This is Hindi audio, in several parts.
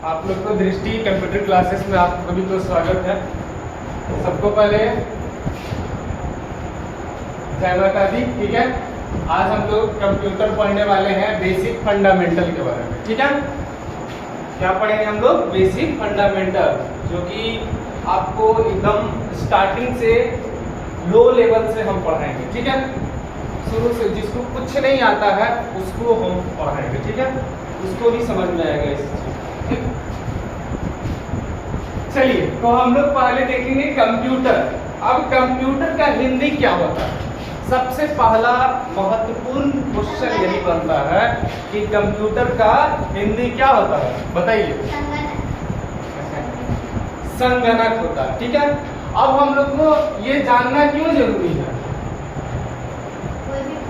आप लोग को दृष्टि कंप्यूटर क्लासेस में आप सभी को स्वागत है। सबको पहले जय माता दी। ठीक है, आज हम लोग कंप्यूटर पढ़ने वाले हैं बेसिक फंडामेंटल के बारे में। ठीक है, क्या पढ़ेंगे हम लोग? बेसिक फंडामेंटल, जो कि आपको एकदम स्टार्टिंग से लो लेवल से हम पढ़ाएंगे। ठीक है, शुरू से जिसको कुछ नहीं आता है उसको हम पढ़ाएंगे। ठीक है, उसको भी समझ में आएगा इस चीज। चलिए, तो हम लोग पहले देखेंगे कंप्यूटर। अब कंप्यूटर का हिंदी क्या होता है? सबसे पहला महत्वपूर्ण क्वेश्चन यही बनता है कि कंप्यूटर का हिंदी क्या होता है, बताइए। संगणक होता है। ठीक है, अब हम लोग को ये जानना क्यों जरूरी है?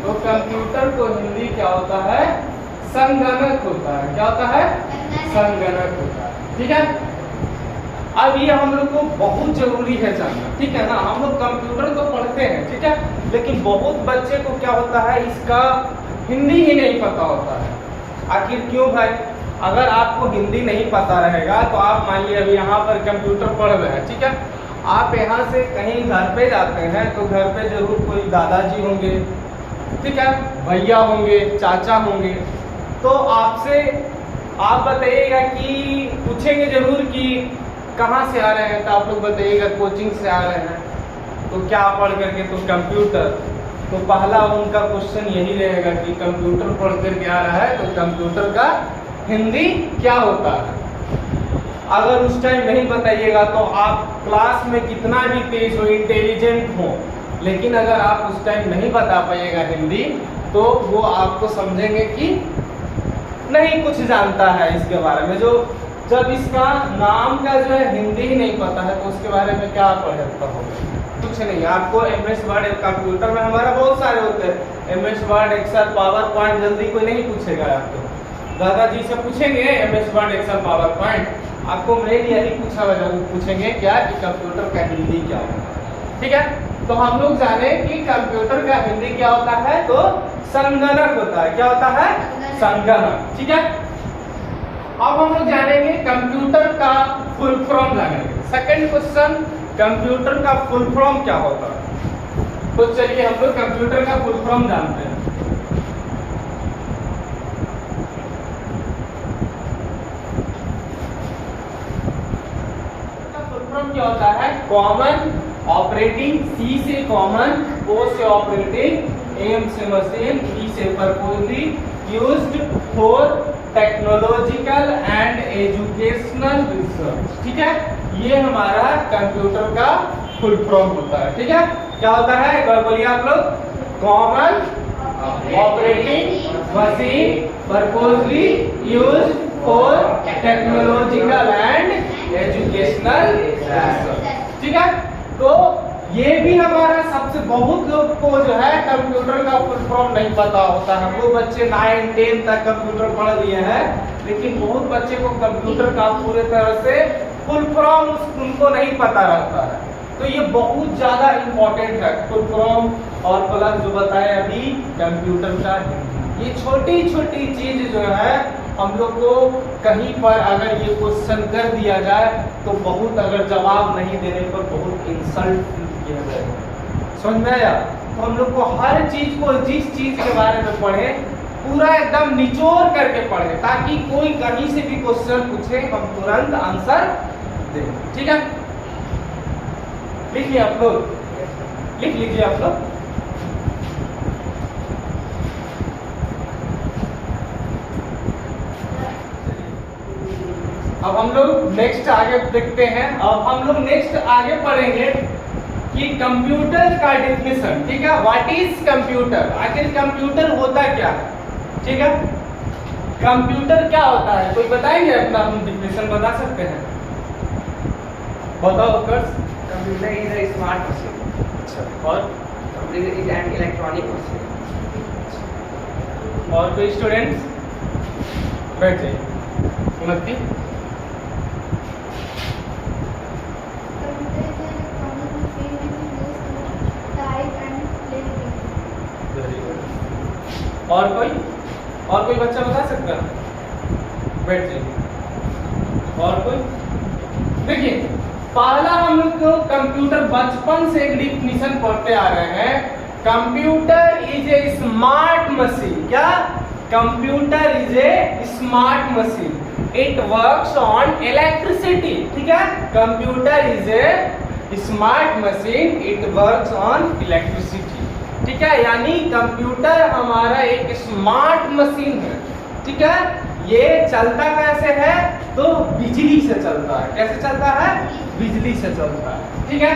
तो कंप्यूटर को हिंदी क्या होता है? संगणक होता है। क्या होता है? संगणक होता है। ठीक है, अब ये हम लोग को बहुत जरूरी है जानना। ठीक है ना, हम लोग कंप्यूटर तो पढ़ते हैं, ठीक है, लेकिन बहुत बच्चे को क्या होता है, इसका हिंदी ही नहीं पता होता है। आखिर क्यों भाई? अगर आपको हिंदी नहीं पता रहेगा तो आप मान लीजिए अभी यहाँ पर कंप्यूटर पढ़ रहे हैं, ठीक है, आप यहाँ से कहीं घर पे जाते हैं तो घर पे जरूर कोई दादाजी होंगे, ठीक है, भैया होंगे, चाचा होंगे, तो आपसे आप बताइएगा कि पूछेंगे जरूर कि कहाँ से आ रहे हैं, तो आप लोग बताइएगा कोचिंग से आ रहे हैं। तो क्या पढ़ करके? तो कंप्यूटर। तो पहला उनका क्वेश्चन यही रहेगा कि कंप्यूटर पढ़ करके आ रहा है तो कंप्यूटर का हिंदी क्या होता है? अगर उस टाइम नहीं बताइएगा तो आप क्लास में कितना भी तेज हो, इंटेलिजेंट हो, लेकिन अगर आप उस टाइम नहीं बता पाइएगा हिंदी तो वो आपको समझेंगे कि नहीं कुछ जानता है इसके बारे में। जो जब इसका नाम का जो है हिंदी ही नहीं पता है तो उसके बारे में क्या पढ़ता होगा? कुछ नहीं। आपको एमएस वर्ड, कंप्यूटर में हमारा बहुत सारे होते हैं, MS word, excel, power point, जल्दी कोई नहीं पूछेगा आपको। दादाजी से पूछेंगे MS word, excel, power point, आपको मेन यही पूछेंगे क्या कि कंप्यूटर का हिंदी क्या होता है। ठीक है, तो हम लोग जाने कि कंप्यूटर का हिंदी क्या होता है, तो संगणक होता है। क्या होता है? संगणक। ठीक है, अब हम लोग जानेंगे कंप्यूटर का फुल फॉर्म जानेंगे। सेकंड क्वेश्चन, कंप्यूटर का फुल फॉर्म क्या होता है? तो चलिए हम लोग कंप्यूटर का फुल फॉर्म जानते हैं। फुल फॉर्म क्या होता है? कॉमन ऑपरेटिंग, सी से कॉमन, ओ से ऑपरेटिंग, एम से मशीन, ई से purposely used for technological and educational research. ठीक है, ये हमारा कंप्यूटर का फुल फॉर्म होता है। ठीक है, क्या होता है एक बार बोलिए आप लोग? Common operating machine purposely used for technological and educational research. ठीक है, तो ये भी हमारा सबसे बहुत लोग को जो है कंप्यूटर का फुल फॉर्म नहीं पता होता है। वो बच्चे 9, 10 तक कंप्यूटर पढ़ लिए हैं, लेकिन बहुत बच्चे को कंप्यूटर का पूरे तरह से फुल फॉर्म उनको नहीं पता रहता है। तो ये बहुत ज्यादा इम्पोर्टेंट है फुल फॉर्म और प्लस जो बताए अभी कंप्यूटर का हिंदी। ये छोटी छोटी चीज जो है हम लोग को कहीं पर अगर ये क्वेश्चन कर दिया जाए तो बहुत, अगर जवाब नहीं देने पर बहुत इंसल्ट किया जाएगा। समझ में आया? तो हम लोग को हर चीज को, जिस चीज के बारे में पढ़े, पूरा एकदम निचोड़ करके पढ़े, ताकि कोई कहीं से भी क्वेश्चन पूछे हम तुरंत आंसर दें। ठीक है, लिख लिया आप लोग? लिख लीजिए आप लोग। अब हम लोग नेक्स्ट आगे देखते हैं। अब हम लोग नेक्स्ट आगे पढ़ेंगे कि कंप्यूटर का डेफिनेशन। ठीक है, व्हाट इज कंप्यूटर? आखिर कंप्यूटर होता क्या है? ठीक है, कंप्यूटर क्या होता है? कोई बताएंगे अपना? हम डेफिनेशन बता सकते हैं? बताओ कर्स। Computer is a smart machine. अच्छा, और Computer is an electronic machine. और कोई स्टूडेंट्स? बैठ जाइए। उन्नति? और कोई बच्चा बता सकता है? बैठ जाइए। और कोई? देखिए, पहला हम लोग को कंप्यूटर बचपन से एक डिफिनीशन पढ़ते आ रहे हैं। Computer is a smart machine. क्या? Computer is a smart machine, it works on electricity. ठीक है, computer is a smart machine, it works on electricity. ठीक है, यानी कंप्यूटर हमारा एक स्मार्ट मशीन है। ठीक है, ये चलता कैसे है? तो बिजली से चलता है। कैसे चलता है? बिजली से चलता है। ठीक है,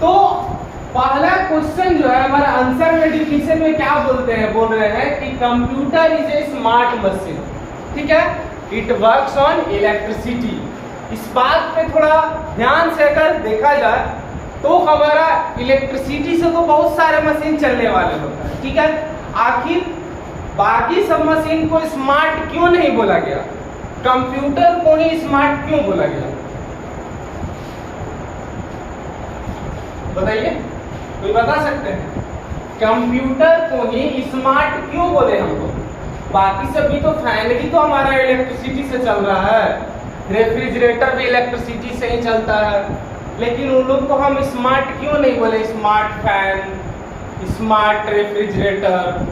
तो पहला क्वेश्चन जो है हमारा आंसर में डिफिनेशन में क्या बोलते हैं? बोल रहे हैं कि computer is a smart machine. ठीक है, इट वर्क्स ऑन इलेक्ट्रिसिटी। इस बात पे थोड़ा ध्यान से अगर देखा जाए तो हमारा इलेक्ट्रिसिटी से तो बहुत सारे मशीन चलने वाले होते हैं। ठीक है, आखिर बाकी सब मशीन को स्मार्ट क्यों नहीं बोला गया? कंप्यूटर को ही स्मार्ट क्यों बोला गया? बताइए, कोई बता सकते हैं? कंप्यूटर को ही स्मार्ट क्यों बोले हमको? बाकी सब भी तो, फैन भी तो हमारा इलेक्ट्रिसिटी से चल रहा है, रेफ्रिजरेटर भी इलेक्ट्रिसिटी से ही चलता है, लेकिन उन लोग को हम स्मार्ट क्यों नहीं बोले? स्मार्ट फैन, स्मार्ट रेफ्रिजरेटर,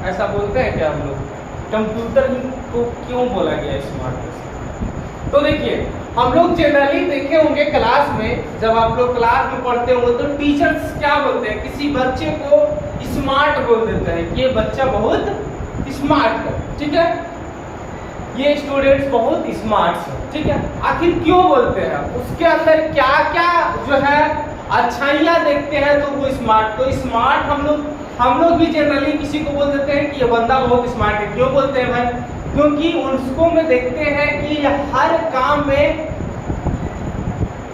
ऐसा बोलते हैं क्या हम लोग? कंप्यूटर को क्यों बोला गया स्मार्ट? तो देखिए, हम लोग जनरली देखे होंगे क्लास में, जब आप लोग क्लास में पढ़ते होंगे तो टीचर्स क्या बोलते हैं? किसी बच्चे को स्मार्ट बोल देते हैं कि ये बच्चा बहुत स्मार्ट है। ठीक है, ये स्टूडेंट्स बहुत स्मार्ट है। ठीक है, आखिर क्यों बोलते हैं? उसके अंदर क्या क्या जो है अच्छाइयाँ देखते हैं तो वो स्मार्ट। तो स्मार्ट हम लोग भी जनरली किसी को बोल देते हैं कि ये बंदा बहुत स्मार्ट है। क्यों बोलते हैं भाई? क्योंकि उसको में देखते हैं कि हर काम में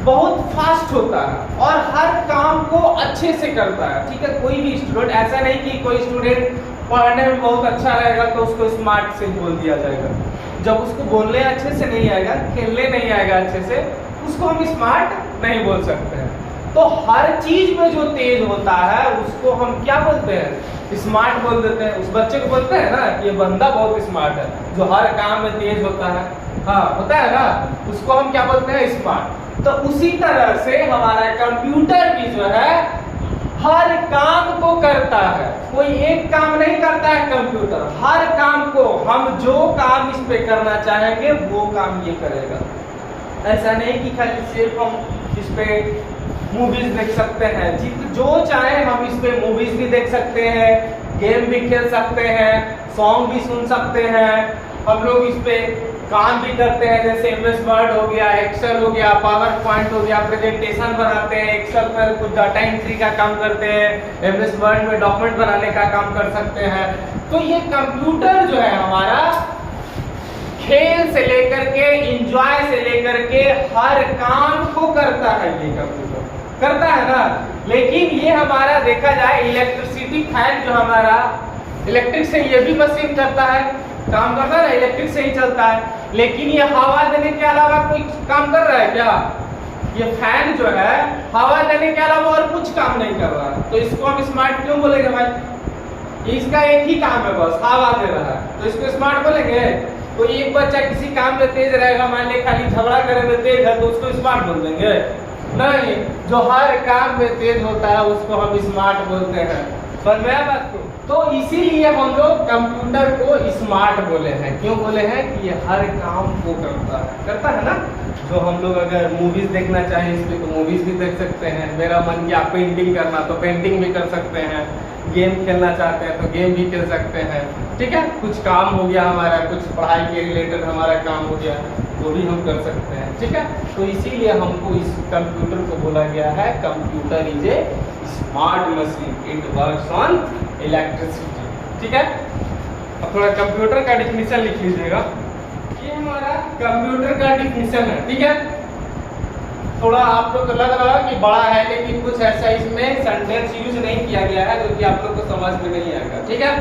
बहुत फास्ट होता है और हर काम को अच्छे से करता है। ठीक है, कोई भी स्टूडेंट, ऐसा नहीं कि कोई स्टूडेंट पढ़ने में बहुत अच्छा रहेगा तो उसको स्मार्ट से बोल दिया जाएगा। जब उसको बोलने अच्छे से नहीं आएगा, खेलने नहीं आएगा अच्छे से, उसको हम स्मार्ट नहीं बोल सकते हैं। तो हर चीज में जो तेज होता है उसको हम क्या बोलते हैं? स्मार्ट बोल देते हैं। उस बच्चे को बोलते हैं ना कि ये बंदा बहुत स्मार्ट है, जो हर काम में तेज होता है। हाँ, होता है ना, उसको हम क्या बोलते हैं? स्मार्ट। तो उसी तरह से हमारा कंप्यूटर भी जो है हर काम को करता है। कोई एक काम नहीं करता है कंप्यूटर, हर काम को, हम जो काम इस पे करना चाहेंगे वो काम ये करेगा। ऐसा नहीं कि खाली सिर्फ हम इस पे मूवीज देख सकते हैं, जो चाहे हम इस पे मूवीज भी देख सकते हैं, गेम भी खेल सकते हैं, सॉन्ग भी सुन सकते हैं। हम लोग इस पे काम भी करते हैं, जैसे MS वर्ड हो गया, एक्सेल हो गया, पावर पॉइंट हो गया, प्रेजेंटेशन बनाते हैं, एक्सेल पर कुछ डाटा एंट्री का काम करते हैं, MS वर्ड में डॉक्यूमेंट बनाने का काम कर सकते हैं। तो ये कंप्यूटर जो है हमारा खेल से लेकर के, एंजॉय से लेकर के हर काम को करता है। ये कंप्यूटर करता है ना, लेकिन ये हमारा देखा जाए इलेक्ट्रिसिटी फैन जो हमारा इलेक्ट्रिक से, ये भी मशीन करता है, काम करता है, इलेक्ट्रिक से ही चलता है। लेकिन ये हवा देने के अलावा कोई काम कर रहा है क्या? ये फैन जो है हवा देने के अलावा और कुछ काम नहीं कर रहा है। तो इसको हम स्मार्ट क्यों बोलेंगे भाई? इसका एक ही काम है, बस हवा दे रहा है, तो इसको स्मार्ट बोलेंगे? कोई एक बच्चा किसी काम में तेज रहेगा, मान ली खाली झगड़ा करने में तेज है, तो उसको स्मार्ट बोल देंगे? नहीं, जो हर काम में तेज होता है उसको हम स्मार्ट बोलते हैं। समझ में आया बात को? तो इसीलिए हम लोग कंप्यूटर को स्मार्ट बोले हैं। क्यों बोले हैं? कि ये हर काम को करता है ना। जो हम लोग अगर मूवीज देखना चाहें इस पे तो मूवीज भी देख सकते हैं, मेरा मन किया पेंटिंग करना तो पेंटिंग भी कर सकते हैं, गेम खेलना चाहते हैं तो गेम भी खेल सकते हैं। ठीक है, कुछ काम हो गया हमारा, कुछ पढ़ाई के रिलेटेड हमारा काम हो गया, वो भी हम कर सकते हैं। ठीक है, तो इसीलिए हमको इस कंप्यूटर को बोला गया है computer is a smart machine, it works on electricity. ठीक है, अब थोड़ा कंप्यूटर का डिफिनीशन लिख लीजिएगा। ये हमारा कंप्यूटर का डिफिनीशन है। ठीक है, थोड़ा आप लोग को लग रहा है कि बड़ा है, लेकिन कुछ ऐसा इसमें सेंटेंस यूज नहीं किया गया है जो कि आप लोग को समझ में नहीं आएगा। ठीक है,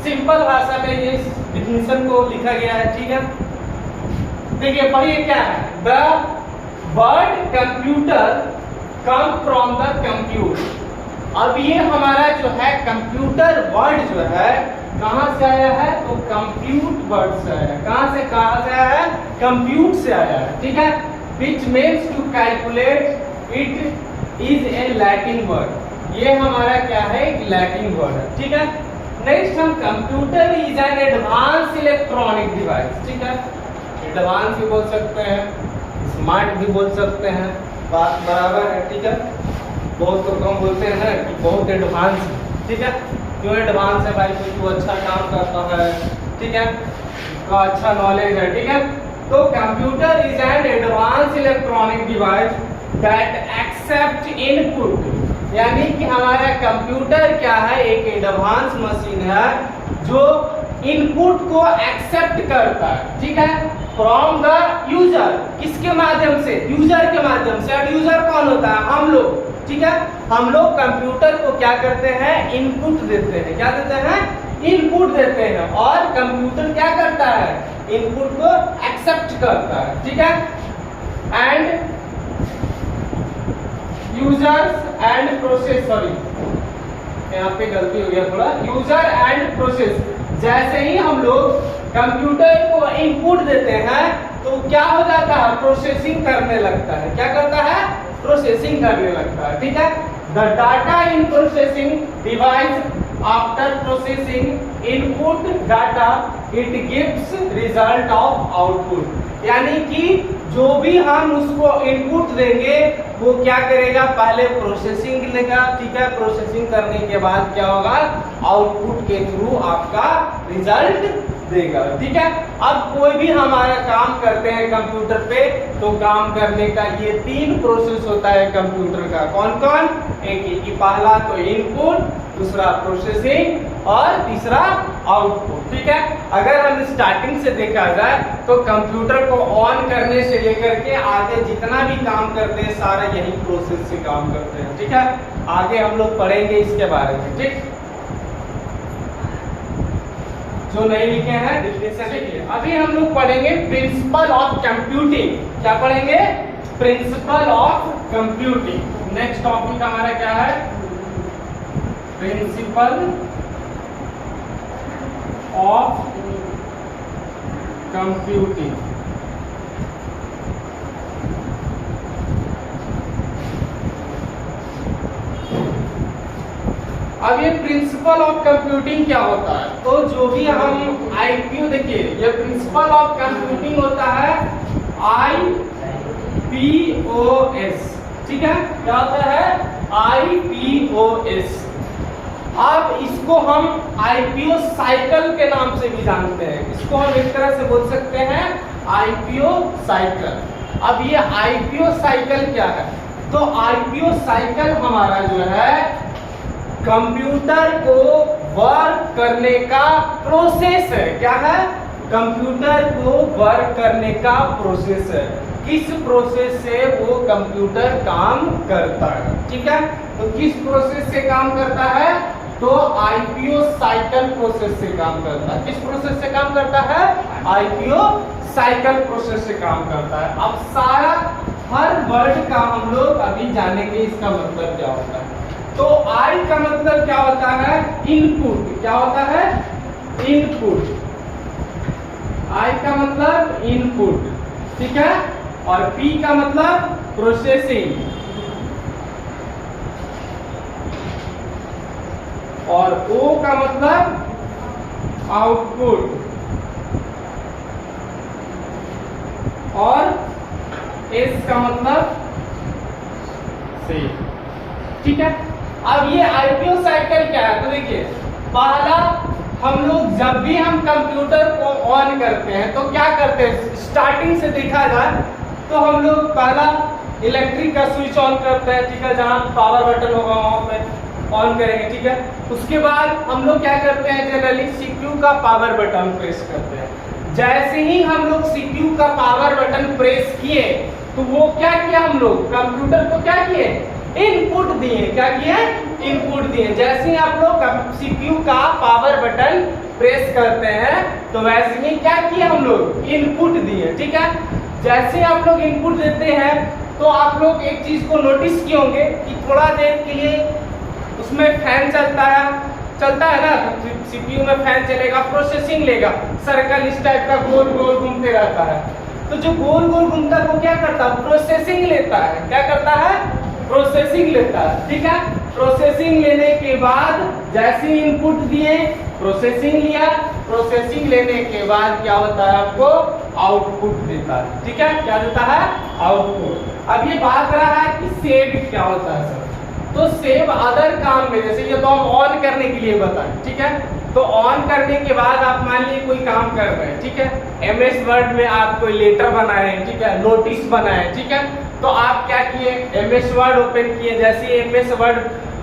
सिंपल भाषा में ये डिफिनीशन को लिखा गया है। ठीक है, देखिए पढ़िए क्या है। The word computer come from the compute. अब ये हमारा जो है कंप्यूटर वर्ड जो है कहाँ से आया है? तो कंप्यूट वर्ड से आया है। कहाँ से आया है? कंप्यूट से आया है, ठीक है। Which means to calculate, it is a Latin word. ये हमारा क्या है? एक लैटिन वर्ड है, ठीक है। नेक्स्ट हम computer is an advance electronic device, ठीक है। एडवांस भी बोल सकते हैं, स्मार्ट भी बोल सकते हैं, बात बराबर है, ठीक है। बहुत लोग हम बोलते हैं कि बहुत एडवांस है, ठीक है। क्यों एडवांस है भाई? क्योंकि वो अच्छा काम करता है, ठीक है, उसका अच्छा नॉलेज है, ठीक है। तो computer is an advance electronic device that accept input, यानी कि हमारा कंप्यूटर क्या है? एक एडवांस मशीन है जो इनपुट को एक्सेप्ट करता है, ठीक है, फ्रॉम द यूजर। किसके माध्यम से? यूजर के माध्यम से। अब यूजर कौन होता है? हम लोग, ठीक है। हम लोग कंप्यूटर को क्या करते हैं? इनपुट देते हैं। क्या देते हैं? इनपुट देते हैं। और कंप्यूटर क्या करता है? इनपुट को एक्सेप्ट करता है, ठीक है। And users and process, sorry यहाँ पे गलती हो गया थोड़ा, यूजर एंड प्रोसेस। जैसे ही हम लोग कंप्यूटर को इनपुट देते हैं तो क्या हो जाता है? प्रोसेसिंग करने लगता है। क्या करता है? प्रोसेसिंग करने लगता है, ठीक है। The data in processing device after processing input data it gives result of output, यानी कि जो भी हम उसको इनपुट देंगे वो क्या करेगा? पहले प्रोसेसिंग लेगा, ठीक है। प्रोसेसिंग करने के बाद क्या होगा? आउटपुट के थ्रू आपका रिजल्ट देगा, ठीक है। अब कोई भी हमारा काम करते हैं कंप्यूटर पे तो काम करने का ये 3 प्रोसेस होता है कंप्यूटर का। कौन कौन? एक ही पहला तो इनपुट, दूसरा प्रोसेसिंग और तीसरा आउटपुट, ठीक है। अगर हम स्टार्टिंग से देखा जाए तो कंप्यूटर को ऑन करने से लेकर के आगे जितना भी काम करते हैं सारा यही प्रोसेस से काम करते हैं, ठीक है। आगे हम लोग पढ़ेंगे इसके बारे में, ठीक। जो नहीं लिखे हैं जल्दी से देखिए। अभी हम लोग पढ़ेंगे प्रिंसिपल ऑफ कंप्यूटिंग। क्या पढ़ेंगे? Principal of computing. Next topic हमारा क्या है? Principal of computing. अब ये प्रिंसिपल ऑफ कंप्यूटिंग क्या होता है? तो जो भी हम आईपीओ, देखिए ये प्रिंसिपल ऑफ कंप्यूटिंग होता है आईपीओएस, ठीक है। क्या होता है? आईपीओएस। अब इसको हम आईपीओ साइकिल के नाम से भी जानते हैं। इसको हम एक तरह से बोल सकते हैं आईपीओ साइकिल। अब ये आईपीओ साइकिल क्या है? तो आईपीओ साइकिल हमारा जो है कंप्यूटर को वर्क करने का प्रोसेस है। क्या है? कंप्यूटर को वर्क करने का प्रोसेस है। किस प्रोसेस से वो कंप्यूटर काम करता है, ठीक है। तो किस प्रोसेस से काम करता है? तो आईपीओ साइकिल प्रोसेस से काम करता है। किस प्रोसेस से काम करता है? आईपीओ साइकिल प्रोसेस से काम करता है। अब सारा हर वर्ड का हम लोग अभी जानेंगे इसका मतलब क्या होता है। तो आई का मतलब क्या होता है? इनपुट। क्या होता है? इनपुट। आई का मतलब इनपुट, ठीक है। और पी का मतलब प्रोसेसिंग, और ओ का मतलब आउटपुट, और एस का मतलब सेव, ठीक है। अब ये आईपीओ साइकिल क्या है? तो देखिए पहला हम लोग जब भी हम कंप्यूटर को ऑन करते हैं तो क्या करते हैं? स्टार्टिंग से देखा जाए तो हम लोग पहला इलेक्ट्रिक का स्विच ऑन करते हैं, ठीक है, जहाँ पावर बटन होगा वहाँ पे ऑन करेंगे, ठीक है। उसके बाद हम लोग क्या करते हैं? जनरली सीपीयू का पावर बटन प्रेस करते हैं। जैसे ही हम लोग सीपीयू का पावर बटन प्रेस किए तो वो क्या किया? हम लोग कंप्यूटर को क्या किए? इनपुट दिए। क्या किए? इनपुट दिए। जैसे ही आप लोग सीपीयू का पावर बटन प्रेस करते हैं तो वैसे ही क्या किए? हम लोग इनपुट दिए, ठीक है। जैसे आप लोग इनपुट देते हैं तो आप लोग एक चीज को नोटिस किए होंगे कि थोड़ा देर के लिए उसमें फैन चलता है, चलता है ना, सीपीयू में फैन चलेगा, प्रोसेसिंग लेगा, सर्कल इस टाइप का गोल गोल घूमते रहता है। तो जो गोल गोल घूमता है वो क्या करता है, प्रोसेसिंग लेता है। क्या करता है, प्रोसेसिंग लेता है। ठीक है, प्रोसेसिंग लेने के बाद जैसे इनपुट दिए, प्रोसेसिंग लिया, प्रोसेसिंग लेने के बाद क्या होता है, आपको आउटपुट देता है। ठीक है, क्या देता है, आउटपुट। अब ये बात रहा है कि सेव क्या होता है सर, तो सेव अदर काम में, जैसे ये तो हम ऑन करने के लिए बताएं। ठीक है, तो ऑन करने के बाद आप मान लीजिए कोई काम कर रहे हैं, ठीक है, MS वर्ड में आप कोई लेटर बनाए, ठीक है, नोटिस बनाए, ठीक है, तो आप क्या किए, MS वर्ड ओपन किए। जैसे MS वर्ड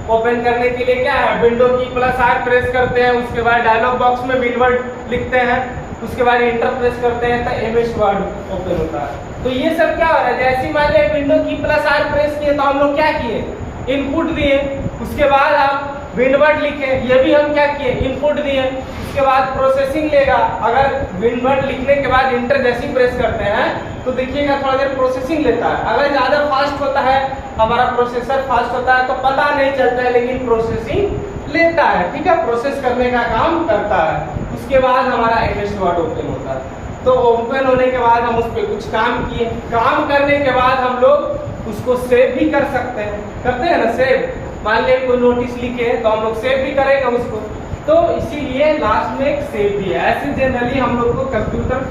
ओपन करने के लिए क्या है, विंडो की +R प्रेस करते हैं, उसके बाद डायलॉग बॉक्स में विनवर्ड लिखते हैं, उसके बाद इंटर प्रेस करते हैं तो MS वर्ड ओपन होता है। तो ये सब क्या हो रहा है, जैसे मान लीजिए विंडो की +R प्रेस किए तो हम लोग क्या किए, इनपुट दिए, उसके बाद आप विनवर्ड लिखे, ये भी हम क्या किए, इनपुट दिए, उसके बाद प्रोसेसिंग लेगा। अगर विनवर्ड लिखने के बाद इंटर जैसे ही प्रेस करते हैं तो देखिएगा थोड़ा देर प्रोसेसिंग लेता है। अगर ज़्यादा फास्ट होता है, हमारा प्रोसेसर फास्ट होता है तो पता नहीं चलता है, लेकिन प्रोसेसिंग लेता है। ठीक है, प्रोसेस करने का काम करता है। उसके बाद हमारा MS वर्ड ओपन होता है। तो ओपन होने के बाद हम उस पर कुछ काम किए, काम करने के बाद हम लोग उसको सेव भी कर सकते हैं, करते हैं ना सेव। मान लिया कोई नोटिस लिखे तो हम लोग सेव भी करेंगे उसको, तो इसीलिए लास्ट में एक सेव भी है। ऐसे जनरली हम लोग को कंप्यूटर,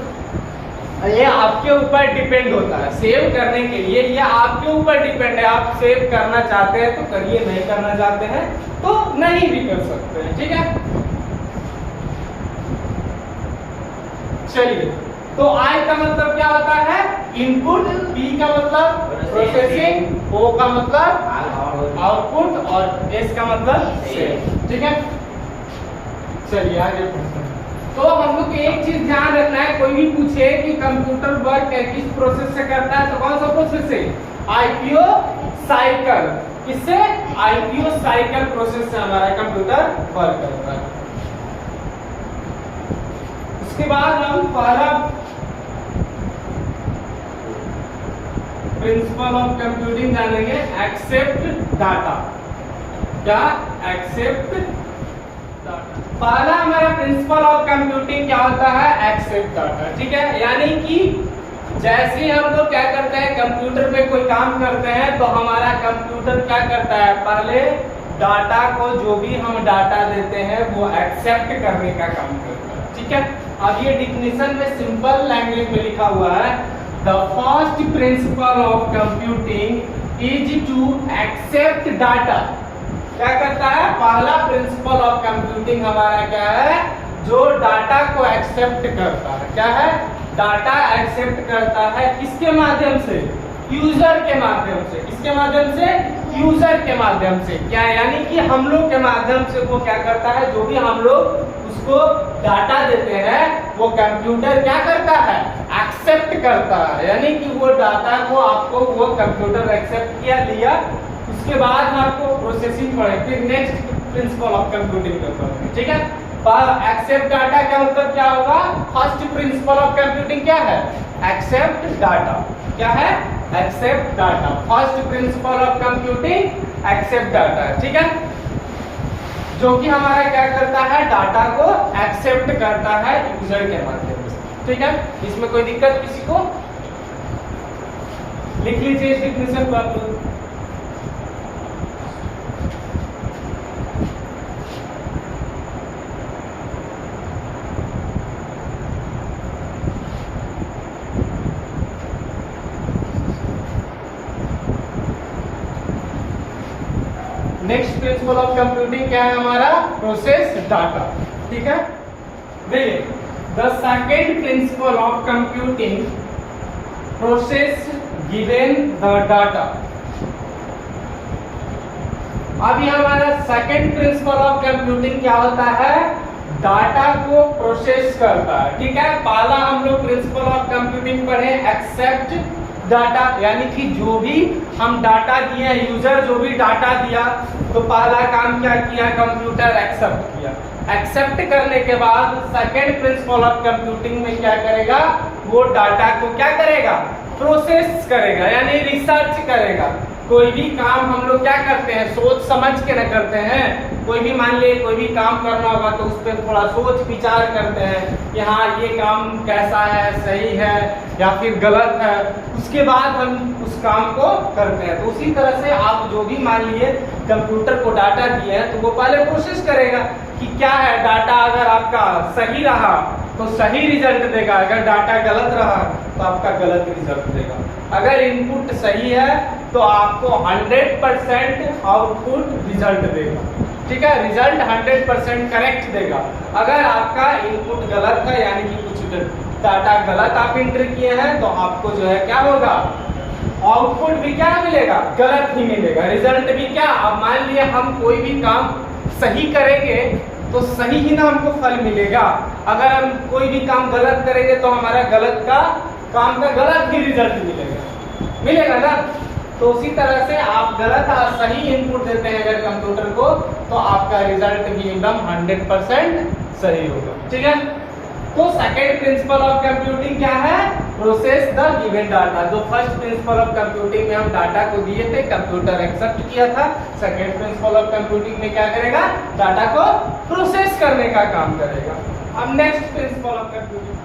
ये आपके ऊपर डिपेंड होता है सेव करने के लिए, ये आपके ऊपर डिपेंड है। आप सेव करना चाहते हैं तो करिए, नहीं करना चाहते हैं तो नहीं भी कर सकते हैं। ठीक है, चलिए, तो I का मतलब क्या होता है, इनपुट, P का मतलब प्रोसेसिंग, O का मतलब आउटपुट और S का मतलब सेव। ठीक है, चलिए आगे बढ़ते हैं। तो हम लोग को एक चीज ध्यान रखना है, कोई भी पूछे कि कंप्यूटर वर्क किस प्रोसेस से करता है तो कौन सा प्रोसेस से, IPO साइकिल। किससे, IPO साइकिल प्रोसेस से हमारा कंप्यूटर वर्क करता है। उसके बाद हम पहला प्रिंसिपल ऑफ कंप्यूटिंग जानेंगे, एक्सेप्ट डाटा। क्या, एक्सेप्ट डाटा। पहला हमारा प्रिंसिपल ऑफ कंप्यूटिंग क्या होता है, एक्सेप्ट डाटा। ठीक है, यानी कि जैसे हम लोग क्या करते हैं, कंप्यूटर पे कोई काम करते हैं तो हमारा कंप्यूटर क्या करता है, पहले डाटा को, जो भी हम डाटा देते हैं वो एक्सेप्ट करने का काम करता है। ठीक है, अब ये डिफिनेशन में सिंपल लैंग्वेज में लिखा हुआ है, the first principle of computing is to accept data. क्या करता है, पहला प्रिंसिपल ऑफ कंप्यूटिंग हमारा क्या है, जो डाटा को एक्सेप्ट करता है। क्या है, डाटा एक्सेप्ट करता है, किसके माध्यम से, यूजर के माध्यम से। किसके माध्यम से, यूजर के माध्यम से। क्या, यानी कि हम लोग के माध्यम से वो क्या करता है, जो भी हम लोग उसको डाटा देते हैं वो कंप्यूटर क्या करता है, एक्सेप्ट करता है। यानी कि वो डाटा को आपको वो कंप्यूटर एक्सेप्ट किया, लिया, उसके बाद आपको प्रोसेसिंग पड़े, फिर नेक्स्ट प्रिंसिपल ऑफ कंप्यूटिंग में पढ़ेंगे। ठीक है, एक्सेप्ट डाटा का मतलब क्या होगा, फर्स्ट प्रिंसिपल ऑफ कंप्यूटिंग क्या है, एक्सेप्ट डाटा। क्या है, accept data. First principle of computing accept data है। ठीक है, जो कि हमारा क्या करता है, डाटा को एक्सेप्ट करता है यूजर के माध्यम से। ठीक है, इसमें कोई दिक्कत किसी को, लिख लीजिए इस डिफिनेशन को आप लोग। नेक्स्ट प्रिंसिपल ऑफ कंप्यूटिंग क्या है हमारा, प्रोसेस डाटा। ठीक है, देखिए, the second principal of computing process given the data. अब ये हमारा सेकेंड प्रिंसिपल ऑफ कंप्यूटिंग क्या होता है, डाटा को प्रोसेस करता है। ठीक है, पहला हम लोग प्रिंसिपल ऑफ कंप्यूटिंग पढ़े एक्सेप्ट डाटा, यानी कि जो भी हम डाटा दिए, यूजर जो भी डाटा दिया तो पहला काम क्या किया, कंप्यूटर एक्सेप्ट किया। एक्सेप्ट करने के बाद सेकेंड प्रिंसिपल ऑफ कंप्यूटिंग में क्या करेगा, वो डाटा को क्या करेगा, प्रोसेस करेगा, यानी रिसर्च करेगा। कोई भी काम हम लोग क्या करते हैं, सोच समझ के न करते हैं। कोई भी मान लिए कोई भी काम करना होगा तो उस पर थोड़ा सोच विचार करते हैं कि हाँ ये काम कैसा है, सही है या फिर गलत है, उसके बाद हम उस काम को करते हैं। तो उसी तरह से आप जो भी मान लिए कंप्यूटर को डाटा दिए हैं तो वो पहले कोशिश करेगा कि क्या है, डाटा अगर आपका सही रहा तो सही रिजल्ट देगा, अगर डाटा गलत रहा तो आपका गलत रिजल्ट देगा। अगर इनपुट सही है तो आपको 100% आउटपुट रिजल्ट देगा, ठीक है, रिजल्ट 100% करेक्ट देगा। अगर आपका इनपुट गलत है यानी कि कुछ डाटा गलत आप एंटर किए हैं तो आपको जो है क्या होगा, आउटपुट भी क्या मिलेगा, गलत ही मिलेगा, रिजल्ट भी क्या। अब मान लिया हम कोई भी काम सही करेंगे तो सही ही ना हमको फल मिलेगा, अगर हम कोई भी काम गलत करेंगे तो हमारा गलत का काम का गलत ही रिजल्ट मिलेगा ना। तो उसी तरह से आप गलत और सही इनपुट देते हैं अगर कंप्यूटर को तो आपका रिजल्ट भी एकदम 100% सही होगा, ठीक है। तो सेकेंड प्रिंसिपल ऑफ कंप्यूटिंग क्या है, प्रोसेस द गिवन डाटा। जो फर्स्ट प्रिंसिपल ऑफ कंप्यूटिंग में हम डाटा को दिए थे, कंप्यूटर एक्सेप्ट किया था। सेकेंड प्रिंसिपल ऑफ कंप्यूटिंग में क्या करेगा, डाटा को प्रोसेस करने का काम करेगा। अब next principle of computing,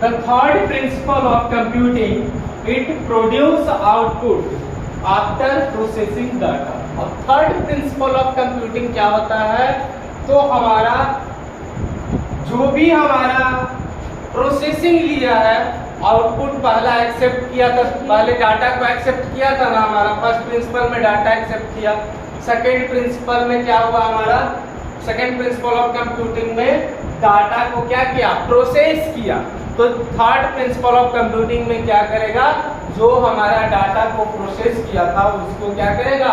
the third principle of computing, it produce output after processing data। अब थर्ड प्रिंसिपल ऑफ कंप्यूटिंग क्या होता है, तो हमारा जो भी हमारा प्रोसेसिंग लिया है, आउटपुट पहला एक्सेप्ट किया था, पहले डाटा को एक्सेप्ट किया था ना, हमारा फर्स्ट प्रिंसिपल में डाटा एक्सेप्ट किया। सेकेंड प्रिंसिपल में क्या हुआ, हमारा सेकेंड प्रिंसिपल ऑफ कंप्यूटिंग में डाटा को क्या किया, प्रोसेस किया। तो थर्ड प्रिंसिपल ऑफ कंप्यूटिंग में क्या करेगा, जो हमारा डाटा को प्रोसेस किया था उसको क्या करेगा,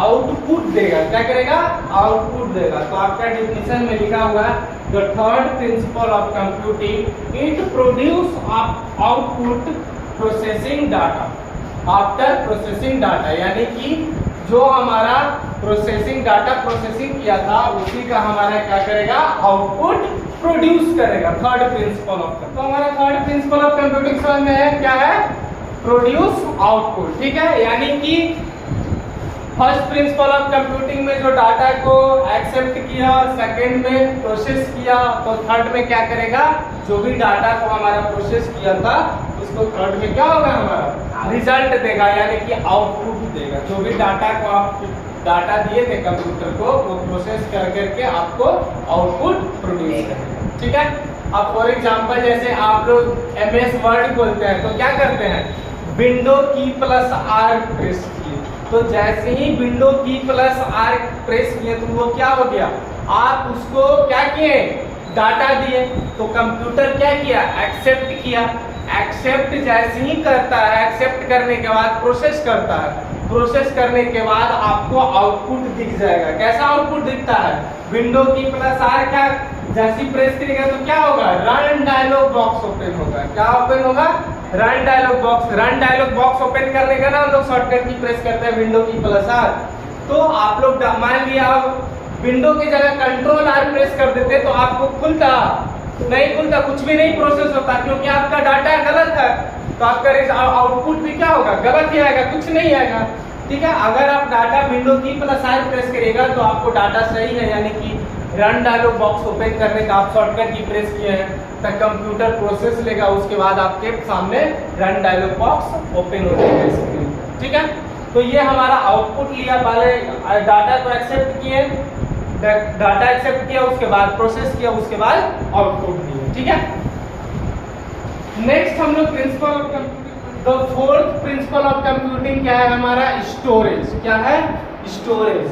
आउटपुट देगा। क्या करेगा, आउटपुट देगा। तो आपका डेफिनेशन में लिखा हुआ है the third principal of computing, it produce output processing data after processing data, यानी कि जो हमारा प्रोसेसिंग डाटा प्रोसेसिंग किया था उसी का हमारा क्या करेगा, आउटपुट प्रोड्यूस करेगा। थर्ड प्रिंसिपल ऑफ, तो हमारा थर्ड प्रिंसिपल ऑफ कंप्यूटिंग समझ में है क्या है, प्रोड्यूस आउटपुट, ठीक है। यानी कि फर्स्ट प्रिंसिपल ऑफ कंप्यूटिंग में जो डाटा को एक्सेप्ट किया, सेकंड में प्रोसेस किया, तो थर्ड में क्या करेगा, जो भी डाटा को हमारा प्रोसेस किया था उसको थर्ड में क्या होगा, हमारा रिजल्ट देगा, यानी कि आउटपुट देगा। जो भी डाटा को आप डाटा दिए थे कंप्यूटर को, वो प्रोसेस कर करके आपको आउटपुट प्रोड्यूस करेगा, ठीक है। अब फॉर एग्जांपल जैसे आप लोग MS वर्ड खोलते हैं तो क्या करते हैं, विंडो की प्लस R प्रेस किए, तो जैसे ही विंडो की प्लस R प्रेस किए तो वो क्या हो गया, आप उसको क्या किए, डाटा दिए, तो कंप्यूटर क्या किया, एक्सेप्ट किया। एक्सेप्ट जैसे ही करता है, एक्सेप्ट करने के बाद प्रोसेस करता है, प्रोसेस करने के बाद आपको आउटपुट दिख जाएगा। कैसा आउटपुट दिखता है, विंडो की प्लस R क्या जैसे ही प्रेस करेगा तो क्या होगा, रन डायलॉग बॉक्स ओपन होगा। क्या ओपन होगा, run dialogue box. Run dialogue box open करने का ना हम लोग शॉर्टकट की प्रेस करते हैं विंडो की प्लस R। तो आप लोग मान लिया विंडो की जगह कंट्रोल R प्रेस कर देते तो आपको खुलता नहीं, खुलता, कुछ भी नहीं प्रोसेस होता, क्योंकि आपका डाटा गलत है। तो आपका आउटपुट भी क्या होगा, गलत ही आएगा, कुछ नहीं आएगा, ठीक है। अगर आप डाटा विंडो की प्लस R प्रेस करेगा तो आपको डाटा सही है, यानी कि रन डायलॉग बॉक्स ओपन करने का आप शॉर्टकट की प्रेस किए हैं तो कंप्यूटर प्रोसेस लेगा, उसके बाद आपके सामने रन डायलॉग बॉक्स ओपन हो जाएगा स्क्रीन, ठीक है। तो ये हमारा आउटपुट लिया, पहले डाटा को एक्सेप्ट किए, डाटा एक्सेप्ट किया, उसके बाद प्रोसेस किया, उसके बाद आउटपुट दिया, ठीक है। नेक्स्ट हम लोग principal of computing, the fourth principal of computing क्या है हमारा, स्टोरेज। क्या है, storage.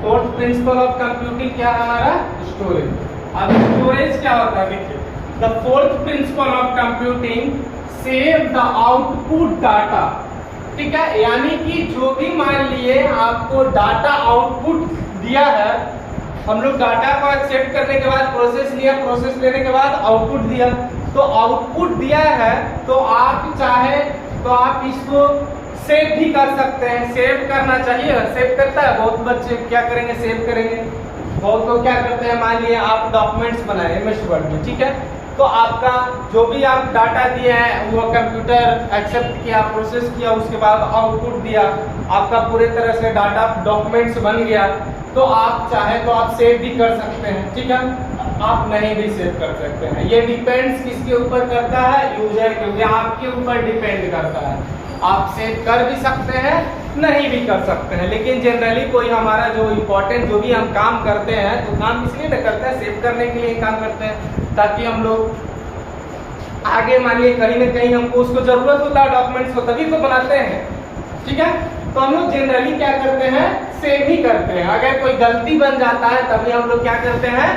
Fourth principal of computing क्या है हमारा, स्टोरेज। अब स्टोरेज क्या होता है, देखिए, the fourth principal of computing save the output data, ठीक है। यानी कि जो भी मान लिए आपको डाटा आउटपुट दिया है, हम लोग डाटा को एक्सेप्ट करने के बाद प्रोसेस लिया, प्रोसेस लेने के बाद आउटपुट दिया, तो आउटपुट दिया है तो आप चाहे तो आप इसको सेव भी कर सकते हैं, सेव करना चाहिए, सेव करता है बहुत बच्चे क्या करेंगे सेव करेंगे, बहुत लोग क्या करते हैं, मान लिया आप डॉक्यूमेंट्स बनाए MS वर्ड में, ठीक है, तो आपका जो भी आप डाटा दिए हैं वो कंप्यूटर एक्सेप्ट किया, प्रोसेस किया, उसके बाद आउटपुट दिया, आपका पूरे तरह से डाटा डॉक्यूमेंट्स बन गया, तो आप चाहे तो आप सेव भी कर सकते हैं, ठीक है, आप नहीं भी सेव कर सकते हैं। ये डिपेंड्स किसके ऊपर करता है, यूजर के ऊपर, आपके ऊपर डिपेंड करता है। आप सेव कर भी सकते हैं, नहीं भी कर सकते हैं, लेकिन जनरली कोई हमारा जो इम्पोर्टेंट जो भी हम काम करते हैं तो काम इसलिए ना करते हैं, सेव करने के लिए काम करते हैं, ताकि हम लोग आगे मान लिए कहीं ना कहीं हमको उसको जरूरत होता है डॉक्यूमेंट्स को, तभी तो बनाते हैं, ठीक है। तो हम लोग जनरली क्या करते हैं, सेव ही करते हैं। अगर कोई गलती बन जाता है तभी हम लोग क्या करते हैं,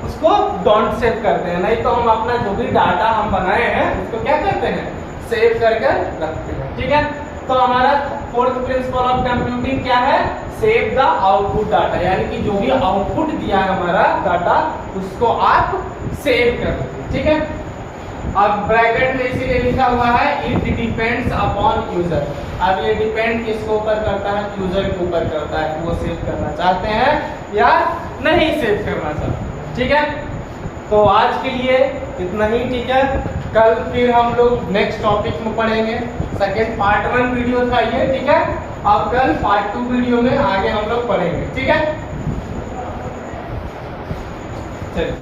उसको डोंट सेव करते हैं, नहीं तो हम अपना जो भी डाटा हम बनाए हैं उसको क्या करते हैं, सेव करके रखते हैं, ठीक है। तो हमारा फोर्थ प्रिंसिपल ऑफ कंप्यूटिंग क्या है, सेव द आउटपुट डाटा, यानी कि जो भी आउटपुट दिया है हमारा डाटा उसको आप सेव कर दो, ठीक है। अब ब्रैकेट में इसीलिए लिखा हुआ है इट डिपेंड्स अपॉन यूजर। अब ये डिपेंड किसके ऊपर करता है, यूजर के ऊपर करता है कि वो सेव करना चाहते हैं या नहीं सेव करना चाहते, ठीक है। तो आज के लिए इतना ही, ठीक है। कल फिर हम लोग नेक्स्ट टॉपिक में पढ़ेंगे। सेकेंड पार्ट 1 वीडियो था ये, ठीक है। अब कल पार्ट 2 वीडियो में आगे हम लोग पढ़ेंगे, ठीक है। चलिए।